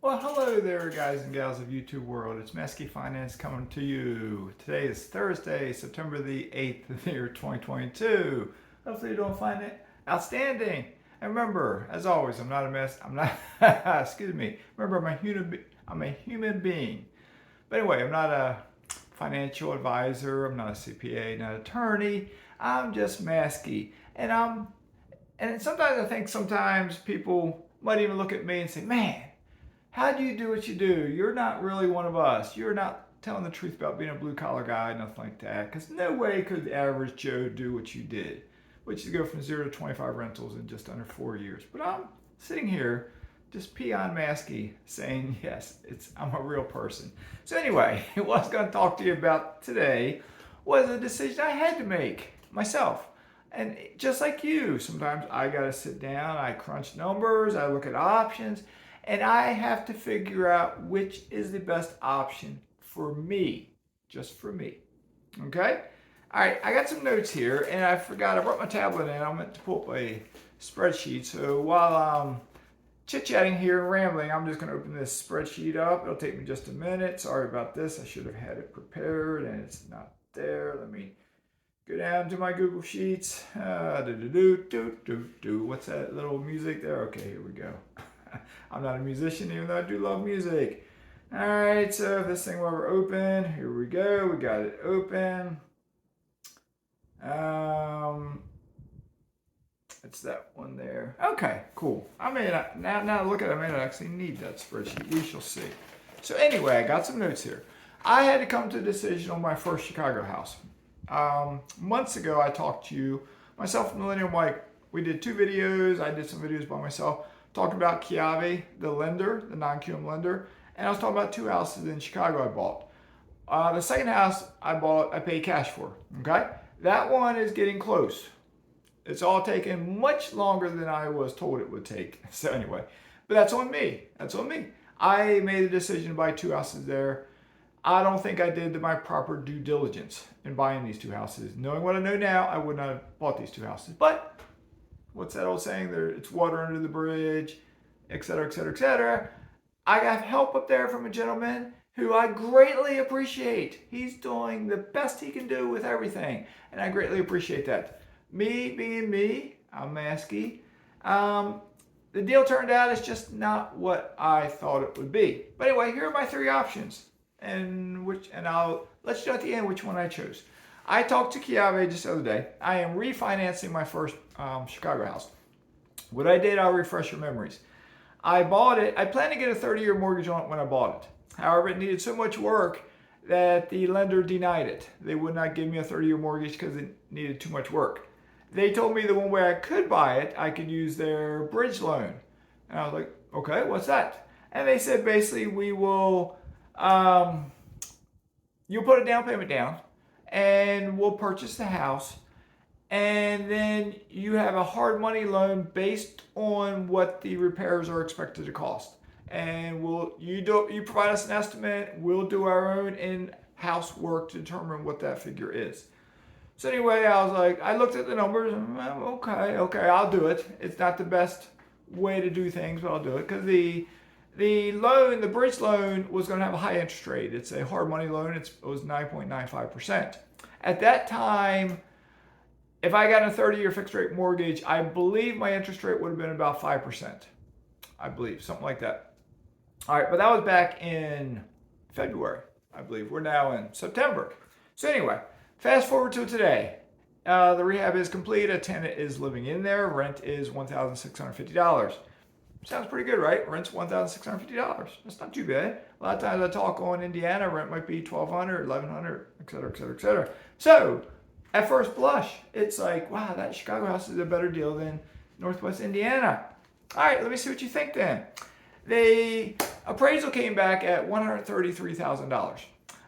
Well, hello there, guys and gals of YouTube world. It's Mazske Finance coming to you. Today is Thursday, September the 8th of the year 2022. Hopefully, you don't find it outstanding. And remember, as always, I'm not a mess. I'm not. Excuse me. Remember, I'm a human being. But anyway, I'm not a financial advisor. I'm not a CPA, not an attorney. I'm just Mazske, and sometimes I think sometimes people might even look at me and say, "Man, how do you do what you do? You're not really one of us. You're not telling the truth about being a blue collar guy, nothing like that. Because no way could the average Joe do what you did, which is go from 0 to 25 rentals in just under 4 years." But I'm sitting here just peon masky saying, yes, I'm a real person. So anyway, what I was going to talk to you about today was a decision I had to make myself. And just like you, sometimes I got to sit down, I crunch numbers, I look at options, and I have to figure out which is the best option for me, just for me. Okay? All right, I got some notes here, and I forgot, I brought my tablet in. I meant to pull up a spreadsheet. So while I'm chit chatting here and rambling, I'm just going to open this spreadsheet up. It'll take me just a minute. Sorry about this. I should have had it prepared, and it's not there. Let me go down to my Google Sheets. What's that little music there? Okay, here we go. I'm not a musician, even though I do love music. All right, so if this thing will ever open, here we go. We got it open. It's that one there. Okay, cool. I may not, now look at it, I may not actually need that spreadsheet. We shall see. So anyway, I got some notes here. I had to come to a decision on my first Chicago house. Months ago, I talked to you, myself and Millennial Mike. We did 2 videos. I did some videos by myself talking about Chiave, the lender, the non-QM lender, and I was talking about 2 houses in Chicago I bought. The second house I bought, I paid cash for. Okay, that one is getting close. It's all taken much longer than I was told it would take. So anyway, but that's on me. That's on me. I made a decision to buy 2 houses there. I don't think I did my proper due diligence in buying these 2 houses. Knowing what I know now, I would not have bought these 2 houses. But what's that old saying? There, it's water under the bridge, et cetera, et cetera, et cetera. I got help up there from a gentleman who I greatly appreciate. He's doing the best he can do with everything, and I greatly appreciate that. Me being me, I'm Mazske. The deal turned out it's just not what I thought it would be. But anyway, here are my 3 options, and I'll let you know at the end which one I chose. I talked to Chiave just the other day. I am refinancing my first Chicago house. What I did, I'll refresh your memories. I bought it. I planned to get a 30-year mortgage on it when I bought it. However, it needed so much work that the lender denied it. They would not give me a 30-year mortgage because it needed too much work. They told me the one way I could buy it, I could use their bridge loan. And I was like, okay, what's that? And they said basically we will, you'll put a down payment down and we'll purchase the house. And then you have a hard money loan based on what the repairs are expected to cost. And you provide us an estimate, we'll do our own in-house work to determine what that figure is. So anyway, I was like, I looked at the numbers and okay, I'll do it. It's not the best way to do things, but I'll do it because the bridge loan was going to have a high interest rate. It's a hard money loan. It was 9.95%. At that time, if I got a 30-year fixed rate mortgage, I believe my interest rate would have been about 5%. I believe, something like that. All right, but that was back in February, I believe. We're now in September. So anyway, fast forward to today. The rehab is complete. A tenant is living in there. Rent is $1,650. Sounds pretty good, right? Rent's $1,650. That's not too bad. A lot of times I talk on Indiana, rent might be $1,200, $1,100, et cetera, et cetera, et cetera. So at first blush, it's like, wow, that Chicago house is a better deal than Northwest Indiana. All right, let me see what you think then. The appraisal came back at $133,000.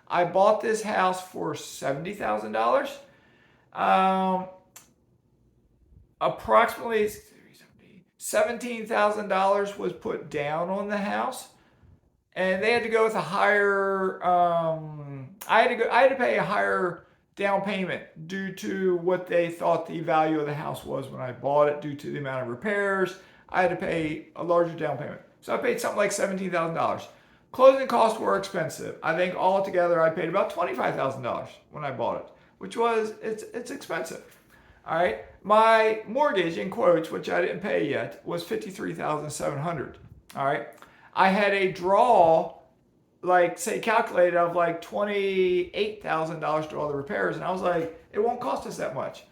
I bought this house for $70,000. Approximately $17,000 was put down on the house, and they had to go with a higher. I had to pay a higher down payment due to what they thought the value of the house was when I bought it. Due to the amount of repairs, I had to pay a larger down payment. So I paid something like $17,000. Closing costs were expensive. I think altogether I paid about $25,000 when I bought it, which was, it's expensive. All right. My mortgage in quotes, which I didn't pay yet, was $53,700. All right. I had a draw, like say calculated of like $28,000 to all the repairs, and I was like, it won't cost us that much,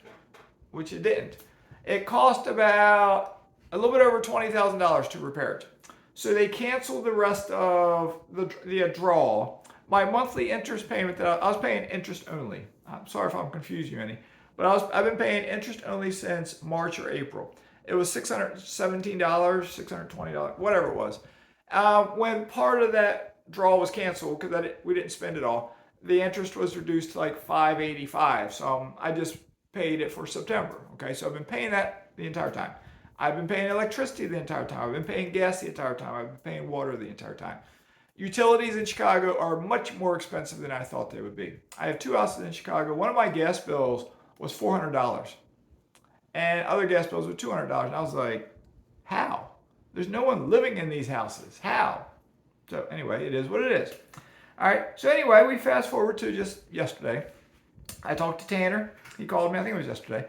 which it didn't. It cost about a little bit over $20,000 to repair it. So they canceled the rest of the draw. My monthly interest payment that I was paying interest only. I'm sorry if I'm confusing you any, but I've been paying interest only since March or April. It was $617, $620, whatever it was. When part of that draw was canceled because we didn't spend it all, the interest was reduced to like $585. So I just paid it for September. Okay, so I've been paying that the entire time. I've been paying electricity the entire time. I've been paying gas the entire time. I've been paying water the entire time. Utilities in Chicago are much more expensive than I thought they would be. I have two houses in Chicago. One of my gas bills was $400, and other gas bills were $200. And I was like, how? There's no one living in these houses. How? So anyway, it is what it is. All right. So anyway, we fast forward to just yesterday. I talked to Tanner. He called me. I think it was yesterday.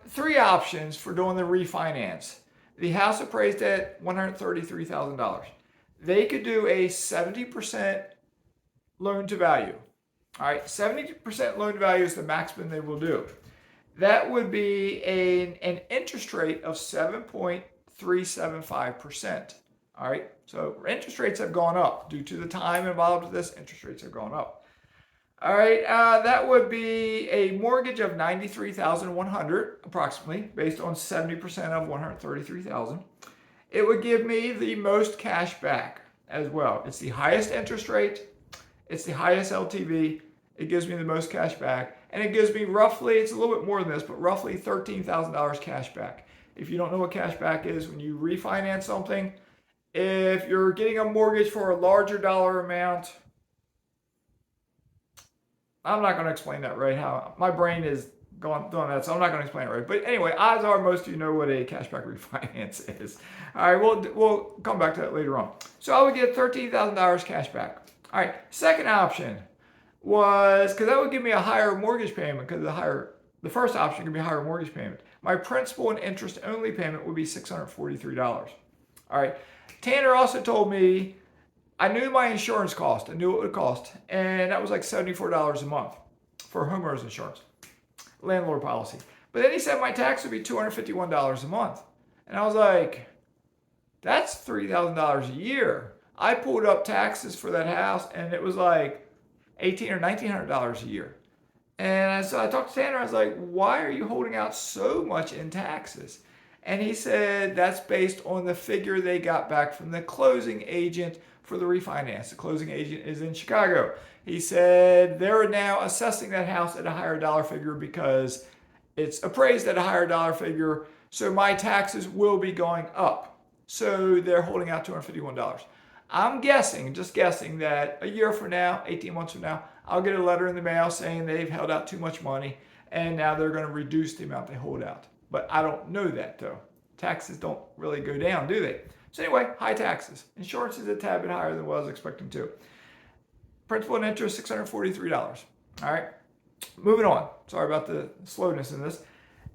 Three options for doing the refinance. The house appraised at $133,000. They could do a 70% loan to value. All right, 70% loan to value is the maximum they will do. That would be an interest rate of 7.375%. All right, so interest rates have gone up due to the time involved with this. Interest rates have gone up. All right, that would be a mortgage of $93,100 approximately, based on 70% of $133,000. It would give me the most cash back as well. It's the highest interest rate, it's the highest LTV. It gives me the most cash back, and it gives me roughly, it's a little bit more than this, but roughly $13,000 cash back. If you don't know what cash back is, when you refinance something, if you're getting a mortgage for a larger dollar amount, I'm not going to explain that right. How my brain is doing that, so I'm not going to explain it right. But anyway, odds are most of you know what a cashback refinance is. All right, we'll come back to that later on. So I would get $13,000 cash back. All right, second option was, because that would give me a higher mortgage payment, because the first option could be a higher mortgage payment. My principal and interest only payment would be $643. All right, Tanner also told me, I knew my insurance cost. I knew what it would cost. And that was like $74 a month for homeowners insurance, landlord policy. But then he said my tax would be $251 a month. And I was like, that's $3,000 a year. I pulled up taxes for that house, and it was like $1,800 or $1,900 a year. And so I talked to Tanner. I was like, why are you holding out so much in taxes? And he said that's based on the figure they got back from the closing agent for the refinance. The closing agent is in Chicago. He said they're now assessing that house at a higher dollar figure because it's appraised at a higher dollar figure. So my taxes will be going up. So they're holding out $251. I'm guessing, just guessing, that a year from now, 18 months from now, I'll get a letter in the mail saying they've held out too much money and now they're going to reduce the amount they hold out. But I don't know that though. Taxes don't really go down, do they? So anyway, high taxes. Insurance is a tad bit higher than what I was expecting to. Principal and interest, $643. All right, moving on. Sorry about the slowness in this.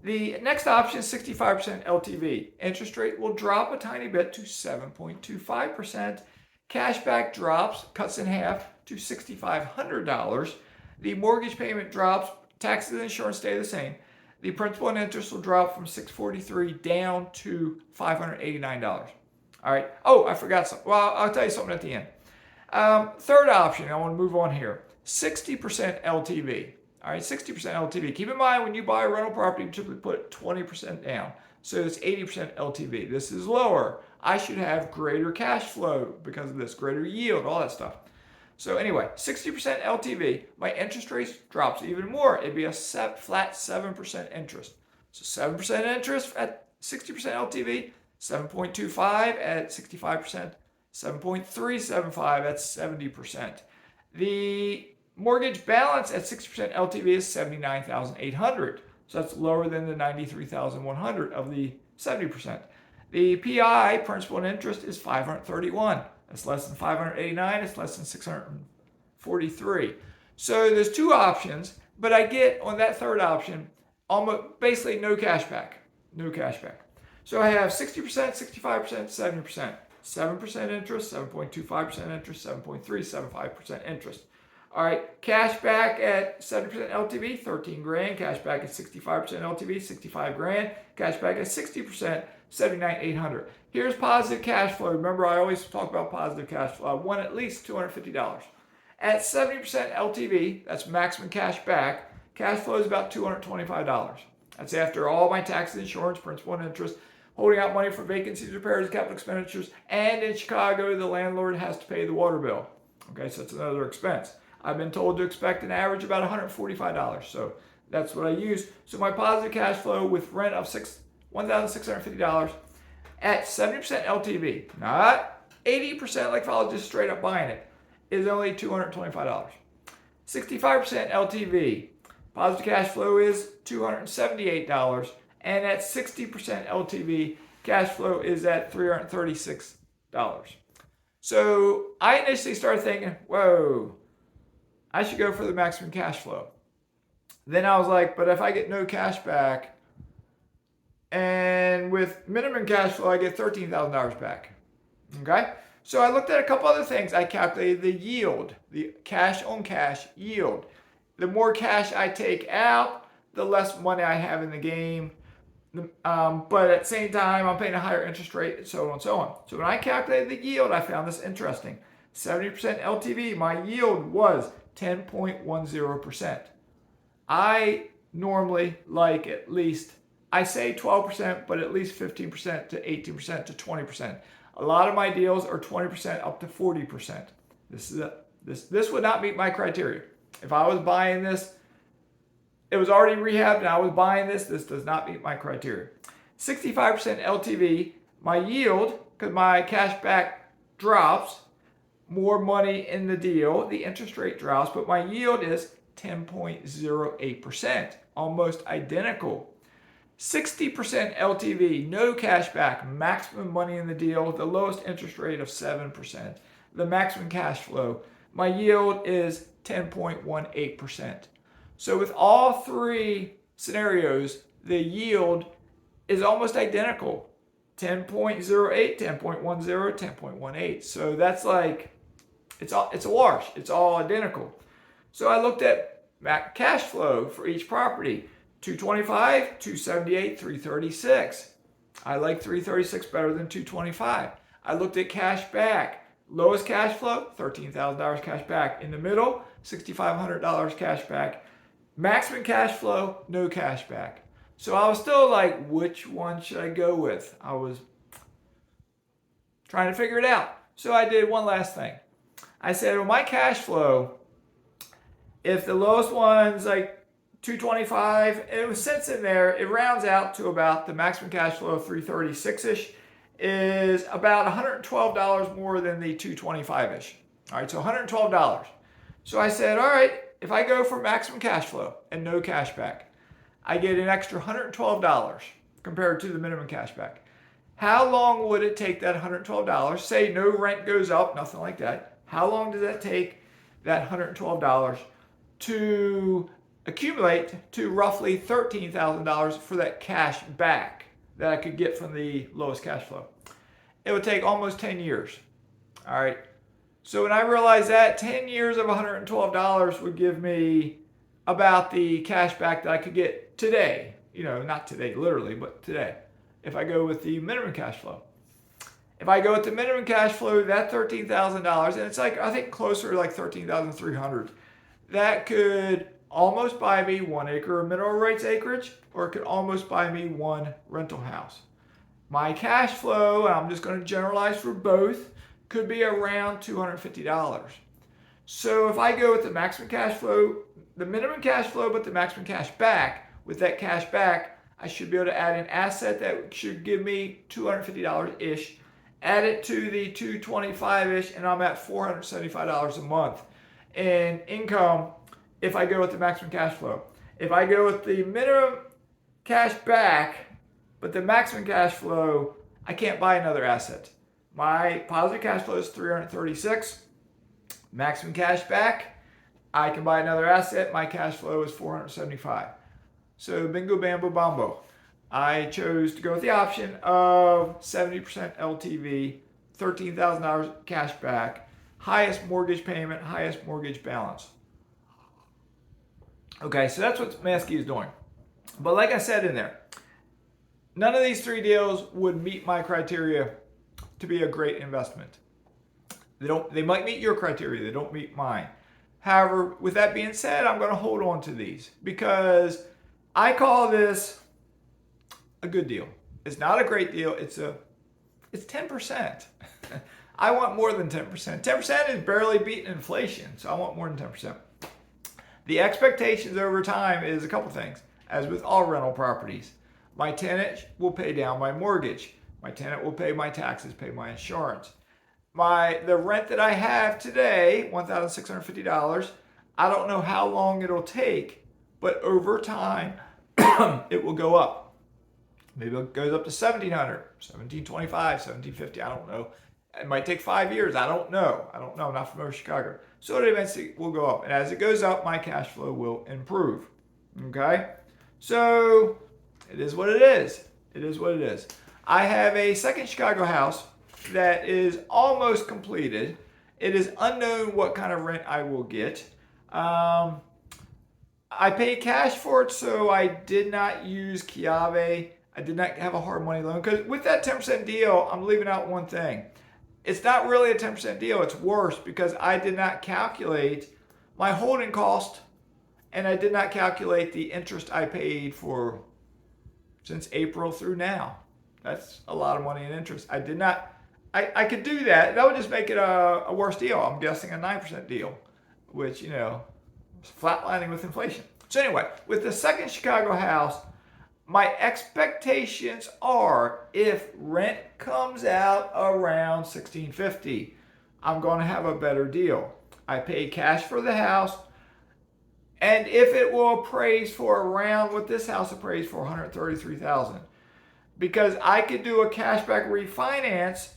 The next option is 65% LTV. Interest rate will drop a tiny bit to 7.25%. Cashback drops, cuts in half to $6,500. The mortgage payment drops, taxes and insurance stay the same. The principal and interest will drop from $643 down to $589. All right. Oh, I forgot something. Well, I'll tell you something at the end. Third option, I want to move on here. 60% LTV. All right, 60% LTV. Keep in mind, when you buy a rental property, you typically put 20% down. So it's 80% LTV. This is lower. I should have greater cash flow because of this, greater yield, all that stuff. So anyway, 60% LTV. My interest rate drops even more. It'd be a flat 7% interest. So 7% interest at 60% LTV. 7.25 at 65%, 7.375 at 70%. The mortgage balance at 60% LTV is $79,800. So that's lower than the $93,100 of the 70%. The PI, principal and interest, is 531. That's less than 589. It's less than 643. So there's two options, but I get on that third option almost basically no cash back. No cash back. So I have 60%, 65%, 70%. 7% interest, 7.25% interest, 7.375% interest. All right, cash back at 7% LTV, 13 grand. Cash back at 65% LTV, 65 grand. Cash back at 60%, 79,800. Here's positive cash flow. Remember, I always talk about positive cash flow. I want at least $250. At 70% LTV, that's maximum cash back, cash flow is about $225. That's after all my taxes, insurance, principal, and interest, holding out money for vacancies, repairs, capital expenditures, and in Chicago, the landlord has to pay the water bill. Okay, so that's another expense. I've been told to expect an average about $145, so that's what I use. So my positive cash flow with rent of $1,650 at 70% LTV, not 80% like if I was just straight up buying it, is only $225. 65% LTV, positive cash flow is $278, and at 60% LTV, cash flow is at $336. So I initially started thinking, whoa, I should go for the maximum cash flow. Then I was like, but if I get no cash back, and with minimum cash flow, I get $13,000 back. Okay? So I looked at a couple other things. I calculated the yield, the cash on cash yield. The more cash I take out, the less money I have in the game. But at the same time, I'm paying a higher interest rate, and so on and so on. So when I calculated the yield, I found this interesting. 70% LTV, my yield was 10.10%. I normally like at least, I say 12%, but at least 15% to 18% to 20%. A lot of my deals are 20% up to 40%. This would not meet my criteria. If I was buying this, it was already rehabbed and I was buying this does not meet my criteria. 65% LTV, my yield, because my cash back drops, more money in the deal, the interest rate drops, but my yield is 10.08%, almost identical. 60% LTV, no cash back, maximum money in the deal, the lowest interest rate of 7%, the maximum cash flow. My yield is 10.18%. So with all three scenarios, the yield is almost identical. 10.08, 10.10, 10.18. So that's like, it's a wash. It's all identical. So I looked at cash flow for each property. 225, 278, 336. I like 336 better than 225. I looked at cash back. Lowest cash flow, $13,000 cash back. In the middle, $6,500 cash back. Maximum cash flow, no cash back. So I was still like, which one should I go with? I was trying to figure it out. So I did one last thing. I said, well, my cash flow, if the lowest one's like 225, it was sits in there, it rounds out to about the maximum cash flow of 336-ish, is about $112 more than the 225-ish. All right, so $112. So I said, all right, if I go for maximum cash flow and no cash back, I get an extra $112 compared to the minimum cash back. How long would it take that $112? Say no rent goes up, nothing like that. How long does that take, that $112, to accumulate to roughly $13,000 for that cash back that I could get from the lowest cash flow? It would take almost 10 years. All right. So when I realized that 10 years of $112 would give me about the cash back that I could get today, not today literally, but today, if I go with the minimum cash flow. If I go with the minimum cash flow, that $13,000, and it's like, I think closer to like $13,300, that could almost buy me 1 acre of mineral rights acreage, or it could almost buy me one rental house. My cash flow, and I'm just going to generalize for both, could be around $250. So if I go with the maximum cash flow, the minimum cash flow, but the maximum cash back, with that cash back, I should be able to add an asset that should give me $250-ish, add it to the $225-ish, and I'm at $475 a month in income if I go with the maximum cash flow. If I go with the minimum cash back, but the maximum cash flow, I can't buy another asset. My positive cash flow is 336. Maximum cash back, I can buy another asset. My cash flow is 475. So bingo, bambo, bombo. I chose to go with the option of 70% LTV, $13,000 cash back, highest mortgage payment, highest mortgage balance. Okay, so that's what Mazske is doing. But like I said in there, none of these three deals would meet my criteria to be a great investment. They might meet your criteria, they don't meet mine. However, with that being said, I'm going to hold on to these because I call this a good deal. It's not a great deal, it's 10%. I want more than 10%. 10% is barely beating inflation, so I want more than 10%. The expectations over time is a couple things. As with all rental properties, my tenant will pay down my mortgage. My tenant will pay my taxes, pay my insurance. The rent that I have today, $1,650, I don't know how long it'll take, but over time, it will go up. Maybe it goes up to $1,700, $1,725, $1,750, I don't know. It might take 5 years, I don't know. I'm not from Chicago. So it eventually will go up. And as it goes up, my cash flow will improve. Okay? So it is what it is. It is what it is. I have a second Chicago house that is almost completed. It is unknown what kind of rent I will get. I paid cash for it, so I did not use Chiave. I did not have a hard money loan because with that 10% deal, I'm leaving out one thing. It's not really a 10% deal. It's worse because I did not calculate my holding cost and I did not calculate the interest I paid for since April through now. That's a lot of money in interest. I did not. I could do that. That would just make it a worse deal. I'm guessing a 9% deal, which, is flatlining with inflation. So anyway, with the second Chicago house, my expectations are if rent comes out around $1,650, I'm going to have a better deal. I pay cash for the house, and if it will appraise for around what this house appraised for, $133,000, because I could do a cashback refinance,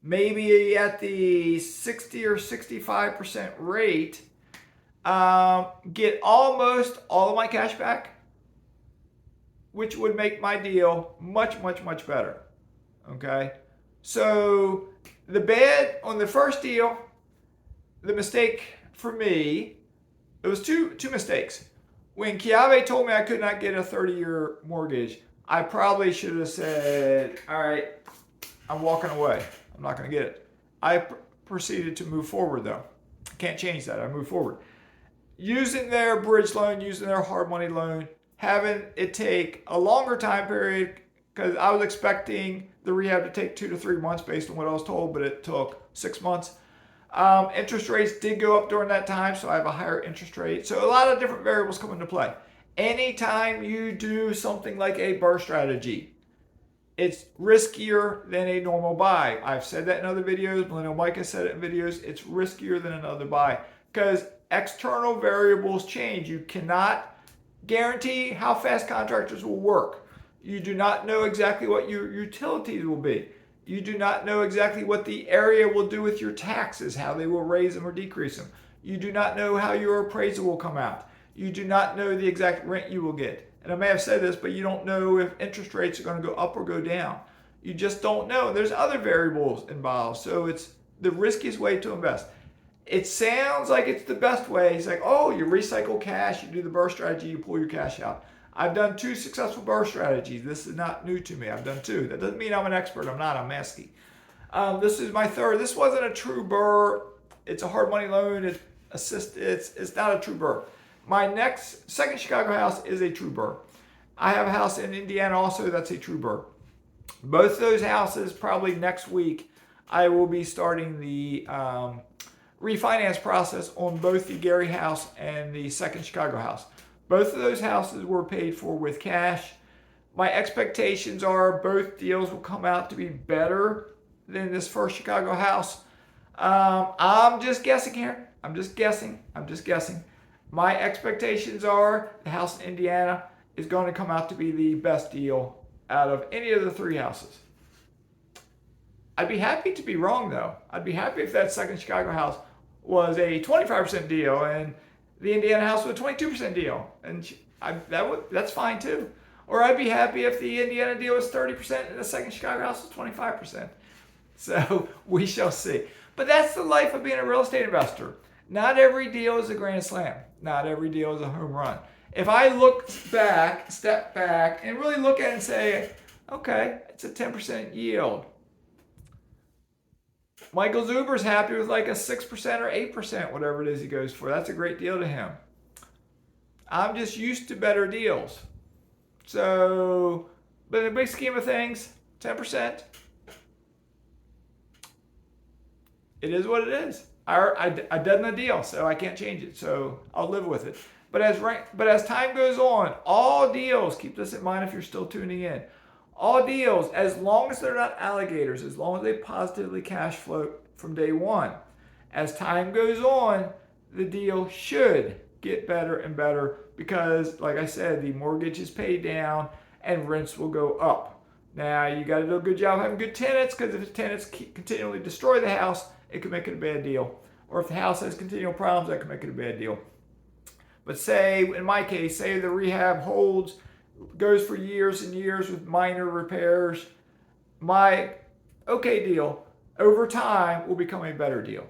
maybe at the 60 or 65% rate, get almost all of my cash back, which would make my deal much, much, much better. Okay? So the bad on the first deal, the mistake for me, it was two mistakes. When Chiave told me I could not get a 30-year mortgage, I probably should have said, all right, I'm walking away. I'm not going to get it. I proceeded to move forward, though. Can't change that. I moved forward. Using their bridge loan, using their hard money loan, having it take a longer time period, because I was expecting the rehab to take 2 to 3 months based on what I was told, but it took 6 months. Interest rates did go up during that time, so I have a higher interest rate. So a lot of different variables come into play. Anytime you do something like a BRRRR strategy, it's riskier than a normal buy. I've said that in other videos. Millennial Mike has said it in videos. It's riskier than another buy because external variables change. You cannot guarantee how fast contractors will work. You do not know exactly what your utilities will be. You do not know exactly what the area will do with your taxes, how they will raise them or decrease them. You do not know how your appraisal will come out. You do not know the exact rent you will get. And I may have said this, but you don't know if interest rates are going to go up or go down. You just don't know. There's other variables involved. So it's the riskiest way to invest. It sounds like it's the best way. It's like, oh, you recycle cash, you do the BRRRR strategy, you pull your cash out. I've done 2 successful BRRRR strategies. This is not new to me. I've done 2. That doesn't mean I'm an expert. I'm not. I'm Mazske. This is my third. This wasn't a true BRRRR. It's a hard money loan. It's not a true BRRRR. My next second Chicago house is a true BRRRR. I have a house in Indiana also that's a true BRRRR. Both of those houses, probably next week, I will be starting the refinance process on both the Gary house and the second Chicago house. Both of those houses were paid for with cash. My expectations are both deals will come out to be better than this first Chicago house. I'm just guessing here. I'm just guessing. My expectations are the house in Indiana is going to come out to be the best deal out of any of the 3 houses. I'd be happy to be wrong, though. I'd be happy if that second Chicago house was a 25% deal and the Indiana house was a 22% deal. And that's fine, too. Or I'd be happy if the Indiana deal was 30% and the second Chicago house was 25%. So we shall see. But that's the life of being a real estate investor. Not every deal is a grand slam. Not every deal is a home run. If I step back, and really look at it and say, okay, it's a 10% yield. Michael Zuber's happy with like a 6% or 8%, whatever it is he goes for. That's a great deal to him. I'm just used to better deals. So, but in the big scheme of things, 10%. It is what it is. I done the deal, so I can't change it. So I'll live with it. But as time goes on, all deals, keep this in mind if you're still tuning in, all deals, as long as they're not alligators, as long as they positively cash flow from day one, as time goes on, the deal should get better and better because, like I said, the mortgage is paid down and rents will go up. Now, you got to do a good job having good tenants because if the tenants continually destroy the house, it could make it a bad deal. Or if the house has continual problems, that could make it a bad deal. But say, in my case, say the rehab holds, goes for years and years with minor repairs, my okay deal over time will become a better deal.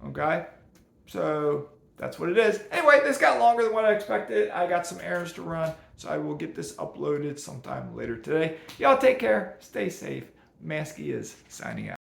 Okay? So that's what it is. Anyway, this got longer than what I expected. I got some errands to run, so I will get this uploaded sometime later today. Y'all take care. Stay safe. Mazske is signing out.